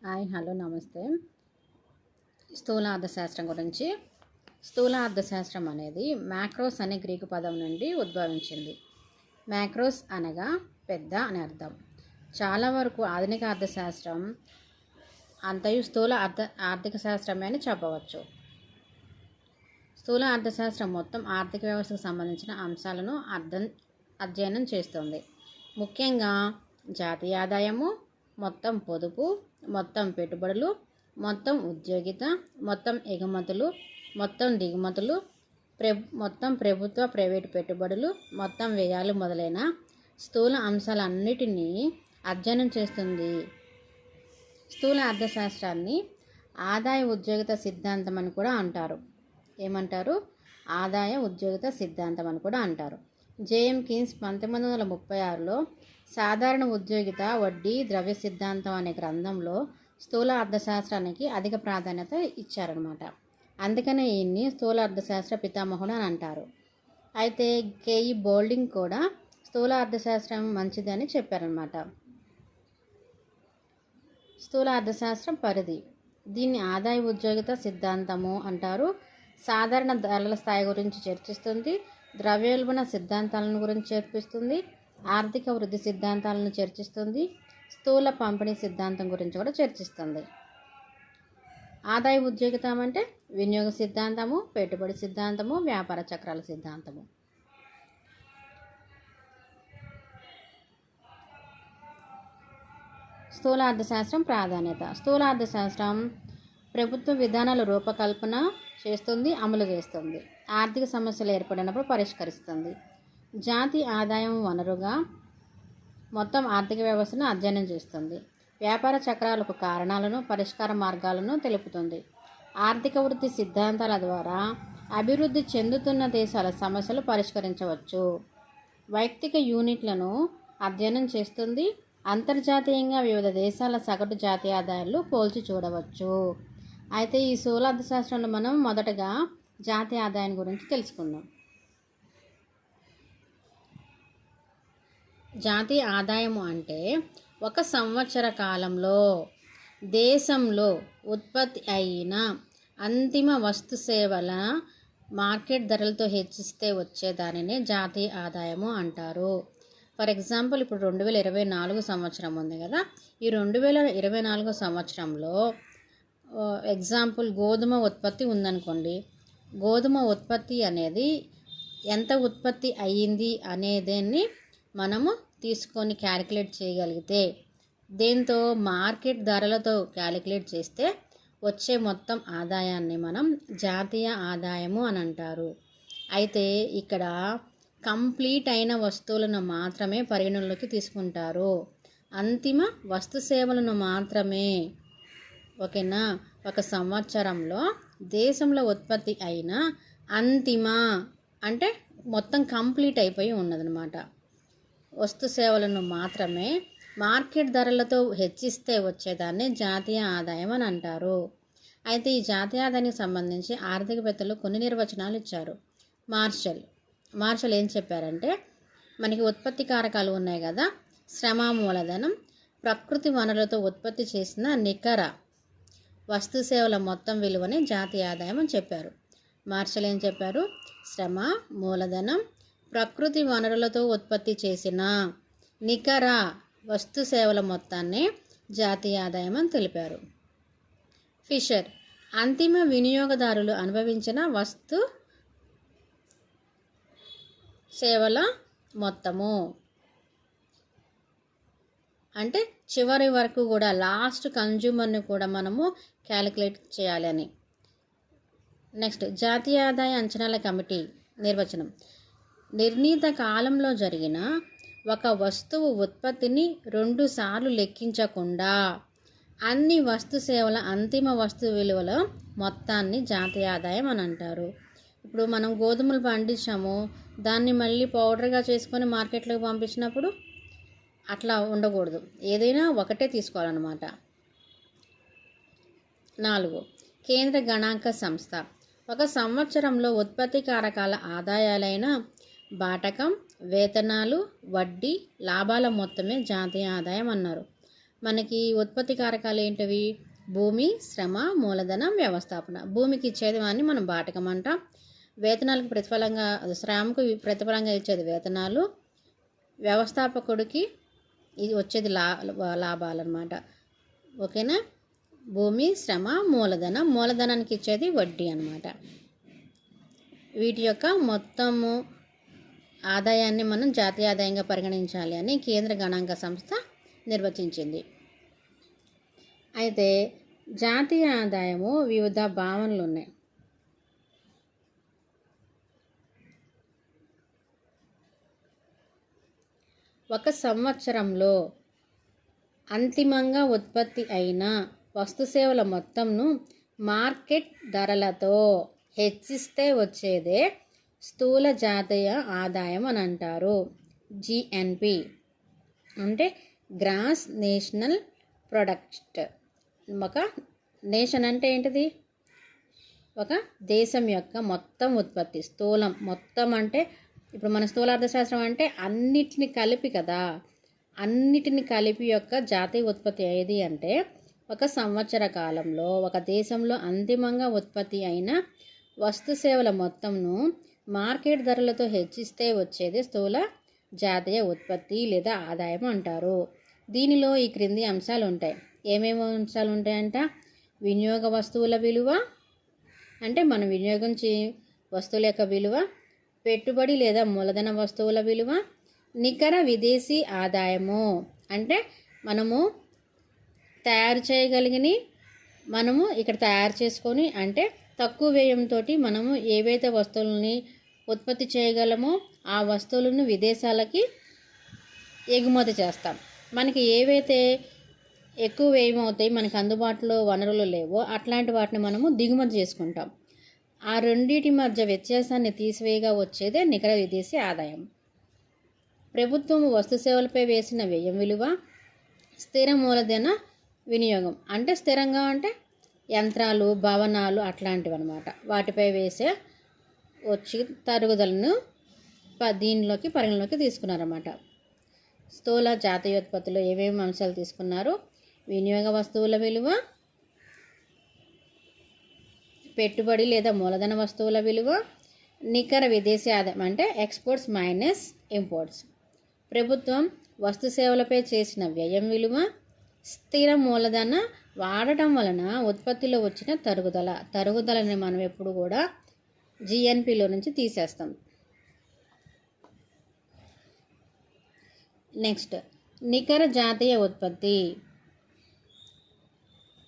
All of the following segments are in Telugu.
హాయ్ హలో నమస్తే. స్థూల అర్థశాస్త్రం గురించి. స్థూల అర్థశాస్త్రం అనేది మ్యాక్రోస్ అనే గ్రీకు పదం నుండి ఉద్భవించింది. మ్యాక్రోస్ అనగా పెద్ద అని అర్థం. చాలా వరకు ఆధునిక అర్థశాస్త్రం అంతయు స్థూల ఆర్థిక శాస్త్రమే అని చెప్పవచ్చు. స్థూల అర్థశాస్త్రం మొత్తం ఆర్థిక వ్యవస్థకు సంబంధించిన అంశాలను అధ్యయనం చేస్తుంది. ముఖ్యంగా జాతీయ ఆదాయము, మొత్తం పొదుపు, మొత్తం పెట్టుబడులు, మొత్తం ఉద్యోగిత, మొత్తం ఎగుమతులు, మొత్తం దిగుమతులు, మొత్తం ప్రభుత్వ ప్రైవేటు పెట్టుబడులు, మొత్తం వ్యయాలు మొదలైన స్థూల అంశాలన్నిటినీ అధ్యయనం చేస్తుంది. స్థూల అర్థశాస్త్రాన్ని ఆదాయ ఉద్యోగిత సిద్ధాంతం అని కూడా అంటారు. ఏమంటారు? ఆదాయ ఉద్యోగిత సిద్ధాంతం అని కూడా అంటారు. జేఎం కీన్స్ 1936లో సాధారణ ఉద్యోగిత వడ్డీ ద్రవ్య సిద్ధాంతం అనే గ్రంథంలో స్థూల అర్థశాస్త్రానికి అధిక ప్రాధాన్యత ఇచ్చారనమాట. అందుకనే ఈయన్ని స్థూల అర్థశాస్త్ర పితామహుడు అని అంటారు. అయితే కేఈ బోల్డింగ్ కూడా స్థూల అర్థశాస్త్రం మంచిదని చెప్పారనమాట. స్థూల అర్థశాస్త్రం పరిధి. దీన్ని ఆదాయ ఉద్యోగిత సిద్ధాంతము అంటారు. సాధారణ ధరల స్థాయి గురించి చర్చిస్తుంది, ద్రవ్యోల్బణ సిద్ధాంతాలను గురించి చర్చిస్తుంది, ఆర్థిక వృద్ధి సిద్ధాంతాలను చర్చిస్తుంది, స్థూల పంపిణీ సిద్ధాంతం గురించి కూడా చర్చిస్తుంది. ఆదాయ ఉద్యోగితం అంటే వినియోగ సిద్ధాంతము, పెట్టుబడి సిద్ధాంతము, వ్యాపార చక్రాల సిద్ధాంతము. స్థూల అర్థశాస్త్రం ప్రాధాన్యత. స్థూల అర్థశాస్త్రం ప్రభుత్వ విధానాల రూపకల్పన చేస్తుంది, అమలు చేస్తుంది, ఆర్థిక సమస్యలు ఏర్పడినప్పుడు పరిష్కరిస్తుంది, జాతీయ ఆదాయం వనరుగా మొత్తం ఆర్థిక వ్యవస్థను అధ్యయనం చేస్తుంది, వ్యాపార చక్రాలకు కారణాలను, పరిష్కార మార్గాలను తెలుపుతుంది, ఆర్థిక వృద్ధి సిద్ధాంతాల ద్వారా అభివృద్ధి చెందుతున్న దేశాల సమస్యలు పరిష్కరించవచ్చు, వైయక్తిక యూనిట్లను అధ్యయనం చేస్తుంది, అంతర్జాతీయంగా వివిధ దేశాల సగటు జాతీయ ఆదాయాలు పోల్చి చూడవచ్చు. అయితే ఈ స్థూల అర్థశాస్త్రంలో మనం మొదటగా జాతీయ ఆదాయం గురించి తెలుసుకుందాం. జాతీయ ఆదాయము అంటే ఒక సంవత్సర కాలంలో దేశంలో ఉత్పత్తి అయిన అంతిమ వస్తు సేవల మార్కెట్ ధరలతో హెచ్చిస్తే వచ్చేదానినే జాతీయ ఆదాయము అంటారు. ఫర్ ఎగ్జాంపుల్, ఇప్పుడు 2024 సంవత్సరం ఉంది కదా, ఈ 2024 సంవత్సరంలో ఎగ్జాంపుల్ గోధుమ ఉత్పత్తి ఉందనుకోండి. గోధుమ ఉత్పత్తి అనేది ఎంత ఉత్పత్తి అయ్యింది అనేదాన్ని మనము తీసుకొని క్యాలిక్యులేట్ చేయగలిగితే, దీంతో మార్కెట్ ధరలతో క్యాలిక్యులేట్ చేస్తే వచ్చే మొత్తం ఆదాయాన్ని మనం జాతీయ ఆదాయము అని అంటారు. అయితే ఇక్కడ కంప్లీట్ అయిన వస్తువులను మాత్రమే పరిగణనలోకి తీసుకుంటారు, అంతిమ వస్తు సేవలను మాత్రమే. ఓకేనా? ఒక సంవత్సరంలో దేశంలో ఉత్పత్తి అయిన అంతిమ అంటే మొత్తం కంప్లీట్ అయిపోయి ఉన్నదనమాట వస్తు సేవలను మాత్రమే మార్కెట్ ధరలతో హెచ్చిస్తే వచ్చేదాన్ని జాతీయ ఆదాయం అని అంటారు. అయితే ఈ జాతీయ ఆదాయానికి సంబంధించి ఆర్థికవేత్తలు కొన్ని నిర్వచనాలు ఇచ్చారు. మార్షల్ ఏం చెప్పారంటే, మనకి ఉత్పత్తి కారకాలు ఉన్నాయి కదా, శ్రమ మూలధనం, ప్రకృతి వనరులతో ఉత్పత్తి చేసిన నికర వస్తు సేవల మొత్తం విలువని జాతీయ ఆదాయం అని చెప్పారు. మార్షల్ ఏం చెప్పారు? శ్రమ మూలధనం, ప్రకృతి వనరులతో ఉత్పత్తి చేసిన నికర వస్తు సేవల మొత్తాన్ని జాతీయ ఆదాయం అని తెలిపారు. ఫిషర్ అంతిమ వినియోగదారులు అనుభవించిన వస్తు సేవల మొత్తము అంటే చివరి వరకు కూడా లాస్ట్ కన్జ్యూమర్ని కూడా మనము క్యాలిక్యులేట్ చేయాలని. నెక్స్ట్, జాతీయ ఆదాయ అంచనాల కమిటీ నిర్వచనం. నిర్ణీత కాలంలో జరిగిన ఒక వస్తువు ఉత్పత్తిని 2 సార్లు లెక్కించకుండా అన్ని వస్తు సేవల అంతిమ వస్తు విలువల మొత్తాన్ని జాతీయ ఆదాయం అని అంటారు. ఇప్పుడు మనం గోధుమలు పండించాము, దాన్ని మళ్ళీ పౌడర్గా చేసుకొని మార్కెట్లోకి పంపించినప్పుడు అట్లా ఉండకూడదు, ఏదైనా ఒకటే తీసుకోవాలన్నమాట. 4, కేంద్ర గణాంక సంస్థ. ఒక సంవత్సరంలో ఉత్పత్తి కారకాల ఆదాయాలైన బాటకం, వేతనాలు, వడ్డీ, లాభాల మొత్తమే జాతీయ ఆదాయం అన్నారు. మనకి ఉత్పత్తి కారకాలు ఏంటివి? భూమి, శ్రమ, మూలధనం, వ్యవస్థాపన. భూమికి ఇచ్చేది అని మనం బాటకం అంటాం. వేతనాలకు ప్రతిఫలంగా, శ్రమకు ప్రతిఫలంగా ఇచ్చేది వేతనాలు. వ్యవస్థాపకుడికి ఇది వచ్చేది లాభాలు అన్నమాట. ఓకేనా? భూమి, శ్రమ, మూలధనం. మూలధనానికి ఇచ్చేది వడ్డీ అన్నమాట. వీటి యొక్క మొత్తము ఆదాయాన్ని మనం జాతీయ ఆదాయంగా పరిగణించాలి అని కేంద్ర గణాంక సంస్థ నిర్వచించింది. అయితే జాతీయ ఆదాయము వివిధ భావనలు ఉన్నాయి. ఒక సంవత్సరంలో అంతిమంగా ఉత్పత్తి అయిన వస్తుసేవల మొత్తంను మార్కెట్ ధరలతో హెచ్చిస్తే వచ్చేదే స్థూల జాతీయ ఆదాయం అని అంటారు. జిఎన్పి అంటే గ్రాస్ నేషనల్ ప్రొడక్ట్. ఒక నేషన్ అంటే ఏంటిది? ఒక దేశం యొక్క మొత్తం ఉత్పత్తి. స్థూలం మొత్తం అంటే ఇప్పుడు మన స్థూలార్థశాస్త్రం అంటే అన్నిటిని కలిపి కదా. అన్నిటిని కలిపి యొక్క జాతీయ ఉత్పత్తి ఏది అంటే ఒక సంవత్సర కాలంలో ఒక దేశంలో అంతిమంగా ఉత్పత్తి అయిన వస్తు సేవల మొత్తంను మార్కెట్ ధరలతో హెచ్చిస్తే వచ్చేది స్థూల జాతీయ ఉత్పత్తి లేదా ఆదాయం అంటారు. దీనిలో ఈ క్రింది అంశాలు ఉంటాయి. ఏమేమి అంశాలు ఉంటాయంట? వినియోగ వస్తువుల విలువ అంటే మనం వినియోగించే వస్తువుల యొక్క విలువ, పెట్టుబడి లేదా మూలధన వస్తువుల విలువ, నికర విదేశీ ఆదాయము అంటే మనము తయారు చేయగలిగిని మనము ఇక్కడ తయారు చేసుకొని అంటే తక్కువ వ్యయంతో మనము ఏవైతే వస్తువులని ఉత్పత్తి చేయగలమో ఆ వస్తువులను విదేశాలకి ఎగుమతి చేస్తాం. మనకి ఏవైతే ఎక్కువ వ్యయం అవుతాయి, మనకు అందుబాటులో వనరులు లేవో అట్లాంటి వాటిని మనము దిగుమతి చేసుకుంటాం. ఆ రెండింటి మధ్య వ్యత్యాసాన్ని తీసివేయగా వచ్చేదే నికర విదేశీ ఆదాయం. ప్రభుత్వం వస్తు సేవలపై వేసిన వ్యయం విలువ, స్థిర మూలధన వినియోగం అంటే స్థిరంగా అంటే యంత్రాలు, భవనాలు అట్లాంటివి అన్నమాట. వాటిపై వేసే వచ్చి తరుగుదలను దీనిలోకి పరిగణలోకి తీసుకున్నారన్నమాట. స్థూల జాతీయోత్పత్తిలో ఏమేమి అంశాలు తీసుకున్నారు? వినియోగ వస్తువుల విలువ, పెట్టుబడి లేదా మూలధన వస్తువుల విలువ, నికర విదేశీ ఆదాయం అంటే ఎక్స్పోర్ట్స్ మైనస్ ఇంపోర్ట్స్, ప్రభుత్వం వస్తు సేవలపై చేసిన వ్యయం విలువ, స్థిర మూలధన వాడటం వలన ఉత్పత్తిలో వచ్చిన తరుగుదలని మనం ఎప్పుడు కూడా జిఎన్పిలో నుంచి తీసేస్తాం. నెక్స్ట్ నికర జాతీయ ఉత్పత్తి.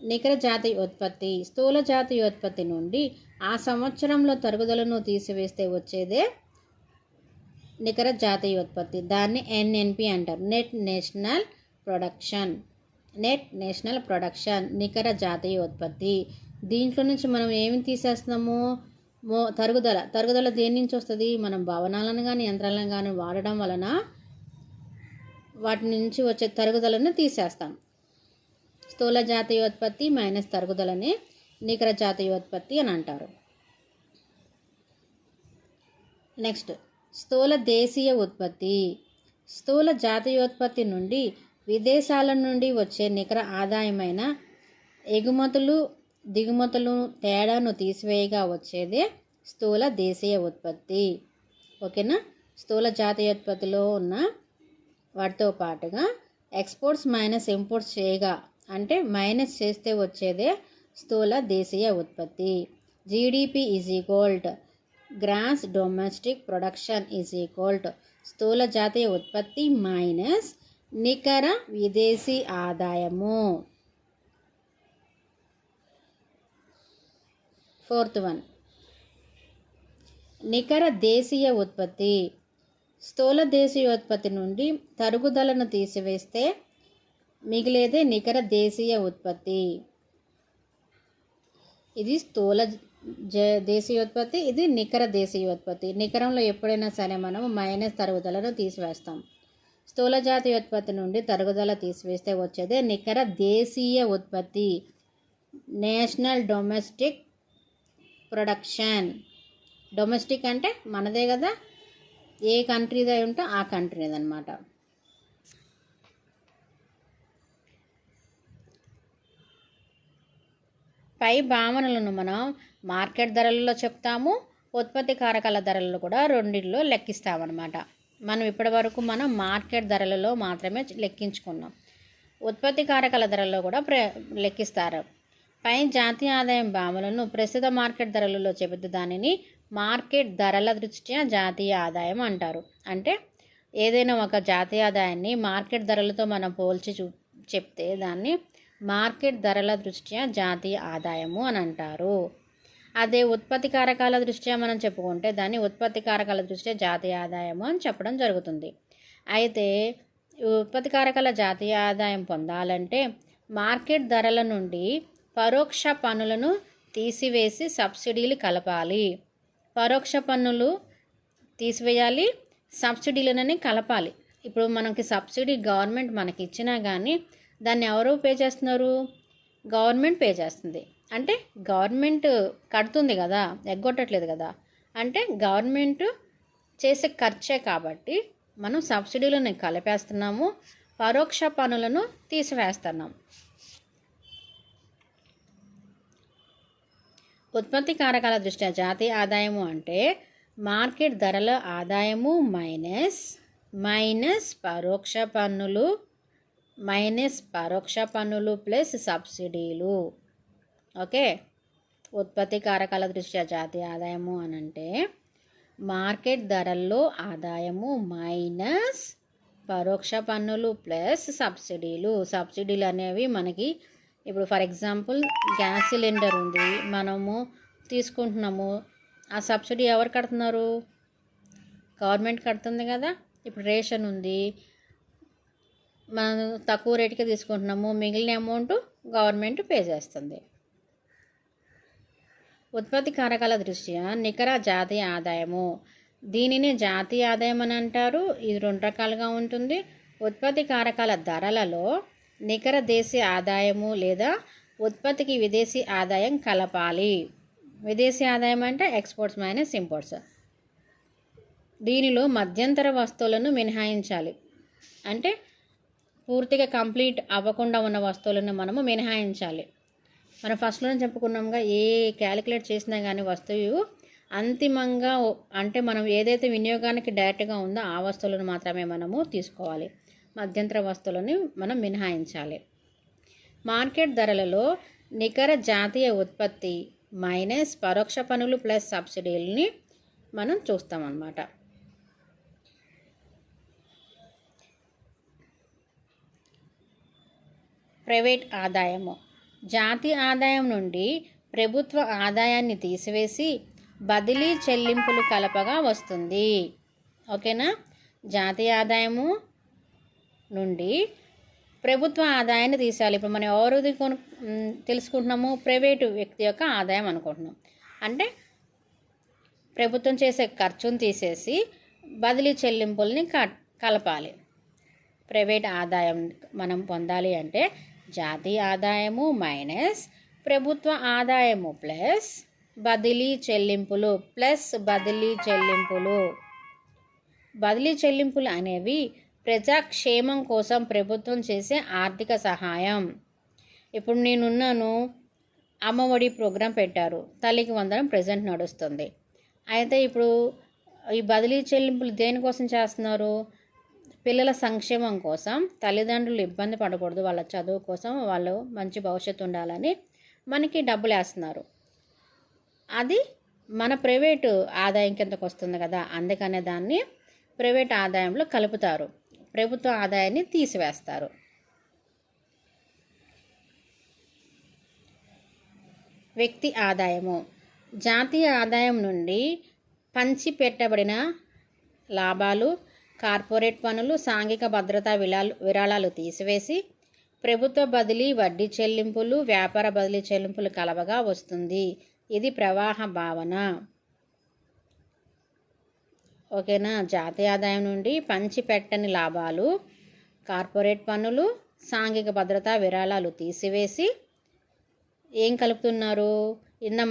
నికర జాతీయ ఉత్పత్తి స్థూల జాతీయోత్పత్తి నుండి ఆ సంవత్సరంలో తరుగుదలను తీసివేస్తే వచ్చేదే నికర జాతీయోత్పత్తి. దాన్ని ఎన్ఎన్పి అంటారు. Net national production. Net national production నికర జాతీయ ఉత్పత్తి. దీంట్లో నుంచి మనం ఏమి తీసేస్తున్నాము? తరుగుదల దేని నుంచి వస్తుంది? మనం భవనాలను కానీ యంత్రాలను కానీ వాడడం వలన వాటి నుంచి వచ్చే తరుగుదలను తీసేస్తాం. స్థూల జాతీయోత్పత్తి మైనస్ తరుగుదలని నికర జాతీయోత్పత్తి అని అంటారు. నెక్స్ట్ స్థూల దేశీయ ఉత్పత్తి. స్థూల జాతీయోత్పత్తి నుండి విదేశాల నుండి వచ్చే నికర ఆదాయమైన ఎగుమతులు దిగుమతులు తేడాను తీసివేయగా వచ్చేదే స్థూల దేశీయ ఉత్పత్తి. ఓకేనా? స్థూల జాతీయోత్పత్తిలో ఉన్న వాటితో పాటుగా ఎక్స్పోర్ట్స్ మైనస్ ఇంపోర్ట్స్ చేయగా అంటే మైనస్ చేస్తే వచ్చేదే స్థూల దేశీయ ఉత్పత్తి. GDP is equal to gross domestic production is equal to స్థూల జాతీయ ఉత్పత్తి మైనస్ నికర విదేశీ ఆదాయము. ఫోర్త్ వన్ నికర దేశీయ ఉత్పత్తి. స్థూల దేశీయోత్పత్తి నుండి తరుగుదలను తీసివేస్తే మిగిలేదే నికర దేశీయ ఉత్పత్తి. ఇది స్థూల దేశీయోత్పత్తి, ఇది నికర దేశీయోత్పత్తి. నికరంలో ఎప్పుడైనా సరే మనం మైనస్ తరుగుదలను తీసివేస్తాం. స్థూల జాతీయోత్పత్తి నుండి తరుగుదల తీసివేస్తే వచ్చేదే నికర దేశీయ ఉత్పత్తి, నేషనల్ డొమెస్టిక్ ప్రొడక్షన్. డొమెస్టిక్ అంటే మనదే కదా, ఏ కంట్రీది ఉంటే ఆ కంట్రీది అన్నమాట. పై భావనలను మనం మార్కెట్ ధరలలో చెప్తాము, ఉత్పత్తి కారకాల ధరలలో కూడా రెండిట్లో లెక్కిస్తామన్నమాట. మనం ఇప్పటివరకు మనం మార్కెట్ ధరలలో మాత్రమే లెక్కించుకున్నాం. ఉత్పత్తి కారకాల ధరల్లో కూడా లెక్కిస్తారు. పై జాతీయ ఆదాయం భావనలను ప్రస్తుత మార్కెట్ ధరలలో చెబితే దానిని మార్కెట్ ధరల దృష్ట్యా జాతీయ ఆదాయం అంటారు. అంటే ఏదైనా ఒక జాతీయ ఆదాయాన్ని మార్కెట్ ధరలతో మనం పోల్చి చెప్తే దాన్ని మార్కెట్ ధరల దృష్ట్యా జాతీయ ఆదాయము అని అంటారు. అదే ఉత్పత్తి కారకాల దృష్ట్యా మనం చెప్పుకుంటే దాన్ని ఉత్పత్తి కారకాల దృష్ట్యా జాతీయ ఆదాయము అని చెప్పడం జరుగుతుంది. అయితే ఉత్పత్తి కారకాల జాతీయ ఆదాయం పొందాలంటే మార్కెట్ ధరల నుండి పరోక్ష పన్నులను తీసివేసి సబ్సిడీలు కలపాలి. పరోక్ష పన్నులు తీసివేయాలి, సబ్సిడీలనని కలపాలి. ఇప్పుడు మనకి సబ్సిడీ గవర్నమెంట్ మనకి ఇచ్చినా కానీ దాన్ని ఎవరు పే చేస్తున్నారు? గవర్నమెంట్ పే చేస్తుంది. అంటే గవర్నమెంట్ కడుతుంది కదా, ఎగ్గొట్టట్లేదు కదా. అంటే గవర్నమెంట్ చేసే ఖర్చే కాబట్టి మనం సబ్సిడీలను కలిపేస్తున్నాము, పరోక్ష పన్నులను తీసివేస్తున్నాం. ఉత్పత్తి కారకాల దృష్ట్యా జాతీయ ఆదాయము అంటే మార్కెట్ ధరల ఆదాయము మైనస్ పరోక్ష పన్నులు ప్లస్ సబ్సిడీలు. ఓకే, ఉత్పత్తి కారకాల దృష్ట్యా జాతీయ ఆదాయము అని అంటే మార్కెట్ ధరల్లో ఆదాయము మైనస్ పరోక్ష పన్నులు ప్లస్ సబ్సిడీలు. సబ్సిడీలు అనేవి మనకి ఇప్పుడు ఫర్ ఎగ్జాంపుల్ గ్యాస్ సిలిండర్ ఉంది, మనము తీసుకుంటున్నాము, ఆ సబ్సిడీ ఎవరు కడుతున్నారు? గవర్నమెంట్ కడుతుంది కదా. ఇప్పుడు రేషన్ ఉంది, మనం తక్కువ రేటుకి తీసుకుంటున్నాము, మిగిలిన అమౌంట్ గవర్నమెంట్ పే చేస్తుంది. ఉత్పత్తి కారకాల దృష్ట్యా నికర జాతీయ ఆదాయము, దీనిని జాతీయ ఆదాయం అని అంటారు. ఇది రెండు రకాలుగా ఉంటుంది. ఉత్పత్తి కారకాల ధరలలో నికర దేశీయ ఆదాయము లేదా ఉత్పత్తికి విదేశీ ఆదాయం కలపాలి. విదేశీ ఆదాయం అంటే ఎక్స్పోర్ట్స్ మైనస్ ఇంపోర్ట్స్. దీనిలో మధ్యంతర వస్తువులను మినహాయించాలి. అంటే పూర్తిగా కంప్లీట్ అవ్వకుండా ఉన్న వస్తువులను మనము మినహాయించాలి. మనం ఫస్ట్లోనే చెప్పుకున్నాముగా, ఏ క్యాలిక్యులేట్ చేసినా కానీ వస్తువు అంతిమంగా అంటే మనం ఏదైతే వినియోగానికి డైరెక్ట్గా ఉందో ఆ వస్తువులను మాత్రమే మనము తీసుకోవాలి. మధ్యంతర వస్తువులని మనం మినహాయించాలి. మార్కెట్ ధరలలో నికర జాతీయ ఉత్పత్తి మైనస్ పరోక్ష పన్నులు ప్లస్ సబ్సిడీలని మనం చూస్తామన్నమాట. ప్రైవేట్ ఆదాయము, జాతీయ ఆదాయం నుండి ప్రభుత్వ ఆదాయాన్ని తీసివేసి బదిలీ చెల్లింపులు కలపగా వస్తుంది. ఓకేనా, జాతీయ ఆదాయము నుండి ప్రభుత్వ ఆదాయాన్ని తీసేయాలి. ఇప్పుడు మనం ఎవరిది తెలుసుకుంటున్నాము? ప్రైవేటు వ్యక్తి యొక్క ఆదాయం అనుకుంటున్నాం. అంటే ప్రభుత్వం చేసే ఖర్చును తీసేసి బదిలీ చెల్లింపుల్ని కలపాలి. ప్రైవేట్ ఆదాయం మనం పొందాలి అంటే జాతీయ ఆదాయము మైనస్ ప్రభుత్వ ఆదాయము ప్లస్ బదిలీ చెల్లింపులు బదిలీ చెల్లింపులు అనేవి ప్రజాక్షేమం కోసం ప్రభుత్వం చేసే ఆర్థిక సహాయం. ఇప్పుడు నేనున్నాను, అమ్మఒడి ప్రోగ్రాం పెట్టారు, తల్లికి వందనం ప్రజెంట్ నడుస్తుంది. అయితే ఇప్పుడు ఈ బదిలీ చెల్లింపులు దేనికోసం చేస్తున్నారు? పిల్లల సంక్షేమం కోసం, తల్లిదండ్రులు ఇబ్బంది పడకూడదు, వాళ్ళ చదువు కోసం, వాళ్ళు మంచి భవిష్యత్తు ఉండాలని మనకి డబ్బులు వేస్తున్నారు. అది మన ప్రైవేటు ఆదాయం కిందకు వస్తుంది కదా, అందుకనే దాన్ని ప్రైవేట్ ఆదాయంలో కలుపుతారు, ప్రభుత్వ ఆదాయాన్ని తీసివేస్తారు. వ్యక్తి ఆదాయము, జాతీయ ఆదాయం నుండి పంచిపెట్టబడిన లాభాలు, కార్పొరేట్ పన్నులు, సాంఘిక భద్రతా విరాళాలు తీసివేసి ప్రభుత్వ బదిలీ, వడ్డీ చెల్లింపులు, వ్యాపార బదిలీ చెల్లింపులు కలవగా వస్తుంది. ఇది ప్రవాహ భావన. ఓకేనా, జాతీయ ఆదాయం నుండి పంచిపెట్టని లాభాలు, కార్పొరేట్ పన్నులు, సాంఘిక భద్రతా విరాళాలు తీసివేసి ఏం కలుపుతున్నారు?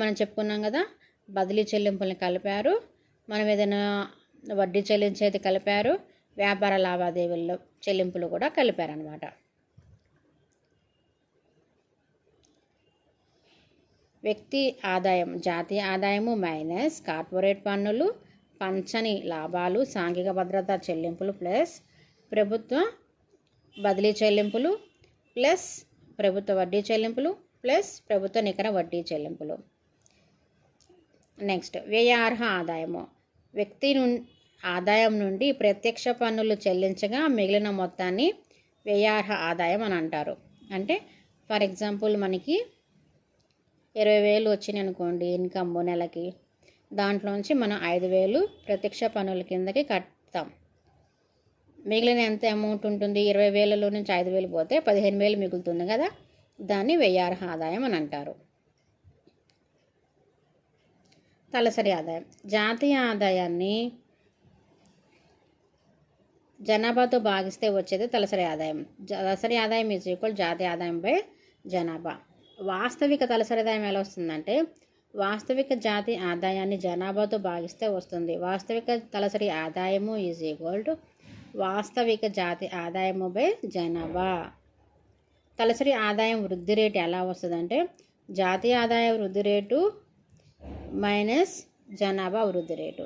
మనం చెప్పుకున్నాం కదా, బదిలీ చెల్లింపుల్ని కలిపారు, మనం ఏదైనా వడ్డీ చెల్లించేది కలిపారు, వ్యాపార లావాదేవీల్లో చెల్లింపులు కూడా కలిపారనమాట. వ్యక్తి ఆదాయం జాతీయ ఆదాయము మైనస్ కార్పొరేట్ పన్నులు, పంచని లాభాలు, సాంఘిక భద్రత చెల్లింపులు ప్లస్ ప్రభుత్వ బదిలీ చెల్లింపులు ప్లస్ ప్రభుత్వ వడ్డీ చెల్లింపులు ప్లస్ ప్రభుత్వ నికర వడ్డీ చెల్లింపులు. నెక్స్ట్ వ్యయార్హ ఆదాయము వ్యక్తి ఆదాయం నుండి ప్రత్యక్ష పన్నులు చెల్లించగా మిగిలిన మొత్తాన్ని వ్యయార్హ ఆదాయం అని అంటారు. అంటే ఫర్ ఎగ్జాంపుల్ మనకి 20,000 వచ్చినాయి అనుకోండి ఇన్కమ్ నెలకి, దాంట్లోంచి మనం 5,000 ప్రత్యక్ష పన్నుల కిందకి కడతాం. మిగిలిన ఎంత అమౌంట్ ఉంటుంది, 20,000లో నుంచి 5,000 పోతే 15,000 మిగులుతుంది కదా, దాన్ని వ్యయార్హ ఆదాయం అని అంటారు. తలసరి ఆదాయం జాతీయ ఆదాయాన్ని జనాభాతో భాగిస్తే వచ్చేది తలసరి ఆదాయం. తలసరి ఆదాయం ఈజ్ ఈక్వల్ జాతీయ ఆదాయం బై జనాభా. వాస్తవిక తలసరి ఆదాయం ఎలా వస్తుందంటే వాస్తవిక జాతీయ ఆదాయాన్ని జనాభాతో భాగిస్తే వస్తుంది. వాస్తవిక తలసరి ఆదాయము ఈజ్ ఈక్వల్ టు వాస్తవిక జాతీయ ఆదాయము బై జనాభా. తలసరి ఆదాయం వృద్ధి రేటు ఎలా వస్తుందంటే జాతీయ ఆదాయ వృద్ధి రేటు మైనస్ జనాభా వృద్ధి రేటు.